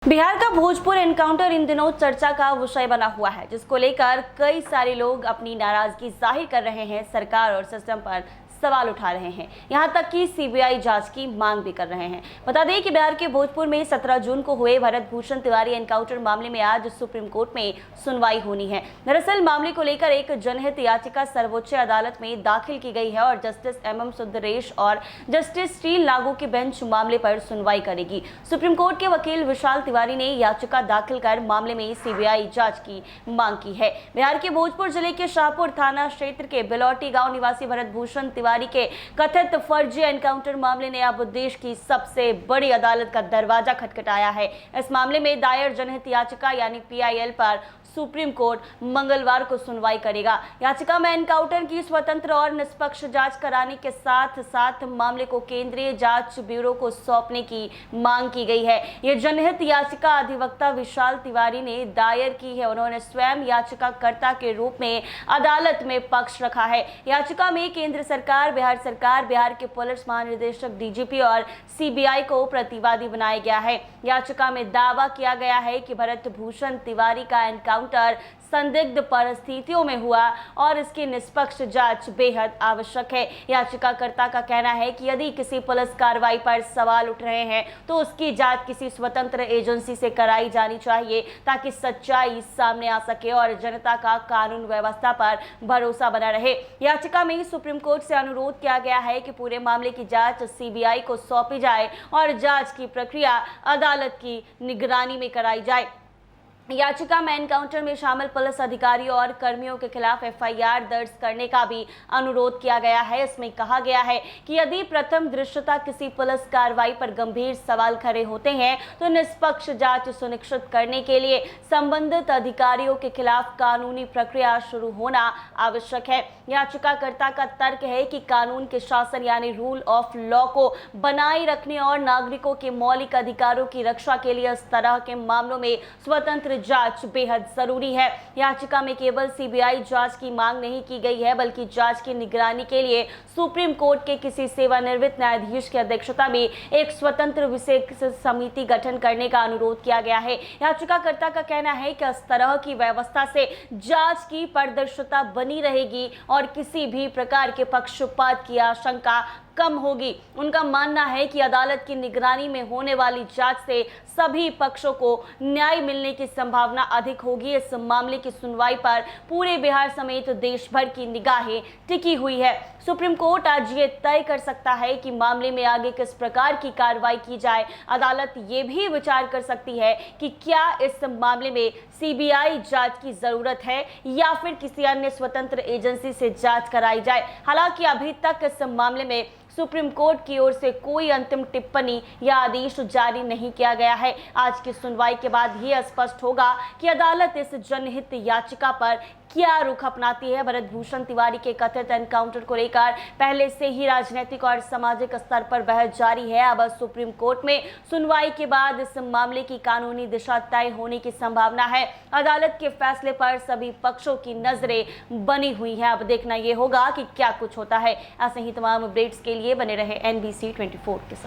बिहार का Bhojpur encounter in दिनों चर्चा का विषय बना हुआ है, जिसको लेकर कई सारे लोग अपनी नाराजगी जाहिर कर रहे हैं, सरकार और सिस्टम पर सवाल उठा रहे हैं, यहां तक कि सीबीआई जांच की मांग भी कर रहे हैं। बता दें कि बिहार के भोजपुर में 17 जून को हुए भरत भूषण तिवारी एनकाउंटर मामले में आज सुप्रीम कोर्ट में सुनवाई होनी है। दरअसल मामले को लेकर एक जनहित याचिका सर्वोच्च अदालत में दाखिल की गई है और जस्टिस MM सुंदरेश और जस्टिस श्री लागू की बेंच मामले पर सुनवाई करेगी। सुप्रीम कोर्ट के वकील विशाल तिवारी ने याचिका दाखिल कर मामले में सीबीआई जांच की मांग की है। बिहार के भोजपुर जिले के शाहपुर थाना क्षेत्र के बिलौटी गांव निवासी भरत भूषण तिवारी के कथित फर्जी एनकाउंटर मामले ने अब देश की सबसे बड़ी अदालत का दरवाजा खटखटाया है। इस मामले में दायर जनहित याचिका यानी PIL पर सुप्रीम कोर्ट मंगलवार को सुनवाई करेगा। याचिका में एनकाउंटर की स्वतंत्र और निष्पक्ष जांच कराने के साथ साथ मामले को केंद्रीय जांच ब्यूरो को सौंपने की मांग की गई है। यह जनहित याचिका अधिवक्ता विशाल तिवारी ने दायर की है। उन्होंने स्वयं याचिकाकर्ता के रूप में अदालत में पक्ष रखा है। याचिका में केंद्र सरकार, बिहार सरकार, बिहार के पुलिस महानिदेशक DGP और CBI को प्रतिवादी बनाया गया है। याचिका में दावा किया गया है कि भरत भूषण तिवारी का एनकाउंटर संदिग्ध परिस्थितियों में हुआ और इसकी निष्पक्ष जांच बेहद आवश्यक है। याचिकाकर्ता का कहना है कि यदि किसी पुलिस कार्रवाई पर सवाल उठ रहे हैं तो उसकी जांच किसी स्वतंत्र एजेंसी से कराई जानी चाहिए ताकि सच्चाई सामने आ सके और जनता का कानून व्यवस्था पर भरोसा बना रहे। याचिका में सुप्रीम कोर्ट से अनुरोध किया गया है कि पूरे मामले की जांच CBI को सौंपी जाए और जांच की प्रक्रिया अदालत की निगरानी में कराई जाए। याचिका में एनकाउंटर में शामिल पुलिस अधिकारियों और कर्मियों के खिलाफ FIR दर्ज करने का भी अनुरोध किया गया है। इसमें कहा गया है कि यदि प्रथम दृष्टया किसी पुलिस कार्रवाई पर गंभीर सवाल खड़े होते हैं तो निष्पक्ष जांच सुनिश्चित करने के लिए संबंधित अधिकारियों के खिलाफ कानूनी प्रक्रिया शुरू होना आवश्यक है। याचिकाकर्ता का तर्क है कि कानून के शासन यानी रूल ऑफ लॉ को बनाए रखने और नागरिकों के मौलिक अधिकारों की रक्षा के लिए इस तरह के मामलों में स्वतंत्र जांच बेहद जरूरी है। याचिका में केवल CBI जांच की मांग नहीं की गई है, बल्कि जांच की निगरानी के लिए सुप्रीम कोर्ट के किसी सेवानिवृत्त न्यायाधीश की अध्यक्षता में एक स्वतंत्र विशेष समिति गठन करने का अनुरोध किया गया है। याचिकाकर्ता का कहना है कि इस तरह की व्यवस्था से जांच की पारदर्शिता बनी रहेगी और किसी भी प्रकार के पक्षपात की आशंका कम होगी। उनका मानना है कि अदालत की निगरानी में होने वाली जांच से सभी पक्षों को न्याय मिलने की संभावना अधिक होगी। इस मामले की सुनवाई पर पूरे बिहार समेत देश भर की निगाहें टिकी हुई है। सुप्रीम कोर्ट आज ये तय कर सकता है कि मामले में आगे किस प्रकार की कार्रवाई की जाए। अदालत ये भी विचार कर सकती है कि क्या इस मामले में CBI जांच की जरूरत है या फिर किसी अन्य स्वतंत्र एजेंसी से जांच कराई जाए। हालांकि अभी तक इस मामले में सुप्रीम कोर्ट की ओर से कोई अंतिम टिप्पणी या आदेश जारी नहीं किया गया है। आज की सुनवाई के बाद ये स्पष्ट होगा कि अदालत इस जनहित याचिका पर क्या रुख अपनाती है। भरत भूषण तिवारी के कथित एनकाउंटर को लेकर पहले से ही राजनीतिक और सामाजिक स्तर पर बहस जारी है। अब सुप्रीम कोर्ट में सुनवाई के बाद इस मामले की कानूनी दिशा तय होने की संभावना है। अदालत के फैसले पर सभी पक्षों की नजरें बनी हुई हैं। अब देखना यह होगा कि क्या कुछ होता है। ऐसे ही तमाम अपडेट्स के लिए बने रहे NBC 24 के साथ।